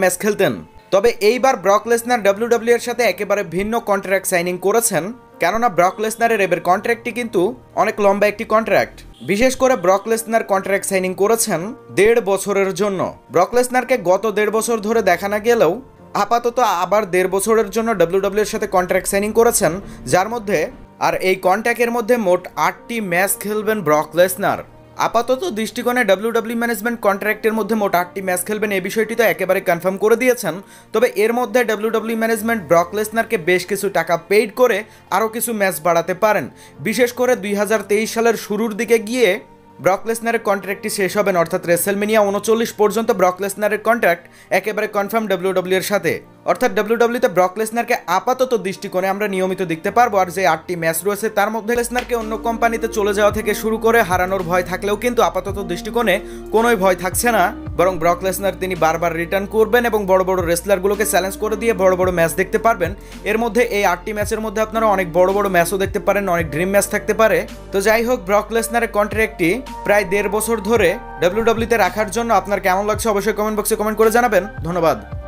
Match খেলতেন। তবে এইবার ব্রক লেসনার ডাব্লিউডাব্লিউ এর সাথে একেবারে ভিন্ন কন্ট্রাক্ট সাইনিং করেছেন, কেননা ব্রক লেসনারের এবার কন্ট্রাক্টটি কিন্তু অনেক লম্বা একটি কন্ট্রাক্ট। বিশেষ করে ব্রক লেসনার কন্ট্রাক্ট সাইনিং করেছেন 1.5 বছরের জন্য। ব্রক লেসনারকে গত 1.5 বছর ধরে দেখা না গেলেও আপাতত আবার 1.5 বছরের জন্য ডাব্লিউডাব্লিউ এর সাথে কন্ট্রাক্ট সাইনিং করেছেন, যার মধ্যে আর এই কন্ট্রাক্টের মধ্যে মোট 8টি ম্যাচ খেলবেন ব্রক লেসনার। আপাতত দৃষ্টিকোণে ডাব্লিউডাব্লিউ ম্যানেজমেন্ট কন্ট্রাক্টের মধ্যে মোট 8টি ম্যাচ খেলবেন, এই বিষয়টি তো একেবারে কনফার্ম করে দিয়েছেন। তবে এর মধ্যে ডাব্লিউডাব্লিউ ম্যানেজমেন্ট ব্রক লেসনারকে বেশ কিছু টাকা পেইড করে আরও কিছু ম্যাচ বাড়াতে পারেন। বিশেষ করে 2023 সালের শুরুর দিকে গিয়ে ব্রক লেসনারের কন্ট্রাক্টটি শেষ হবেন, অর্থাৎ রেসেলমেনিয়া 39 পর্যন্ত ব্রক লেসনারের কন্ট্রাক্ট একেবারে কনফার্ম ডাব্লিউডাব্লিউ এর সাথে। অর্থাৎ ডাব্লিউডাব্লিউতে ব্রক লেসনারকে আপাতত দৃষ্টিকোণে আমরা নিয়মিত দেখতে পারবো। আর যে 8টি ম্যাচ রয়েছে তার মধ্যে লেসনারকে অন্য কোম্পানিতে চলে যাওয়া থেকে শুরু করে হারানোর ভয় থাকলেও কিন্তু আপাতত দৃষ্টিকোণে কোনোই ভয় থাকছে না, বরং ব্রক লেসনার তিনি বারবার রিটার্ন করবেন এবং বড় বড় রেসলারগুলোকে চ্যালেঞ্জ করে দিয়ে বড় বড় ম্যাচ দেখতে পারবেন। এর মধ্যে এই 8টি ম্যাচের মধ্যে আপনারা অনেক বড় বড় ম্যাচও দেখতে পারেন, অনেক ড্রিম ম্যাচ থাকতে পারে। তো যাই হোক, ব্রক লেসনারের কন্ট্রাক্টটি প্রায় 1.5 বছর ধরে ডাব্লিউডাব্লিউতে রাখার জন্য আপনার কেমন লাগছে অবশ্যই কমেন্ট বক্সে কমেন্ট করে জানাবেন। ধন্যবাদ।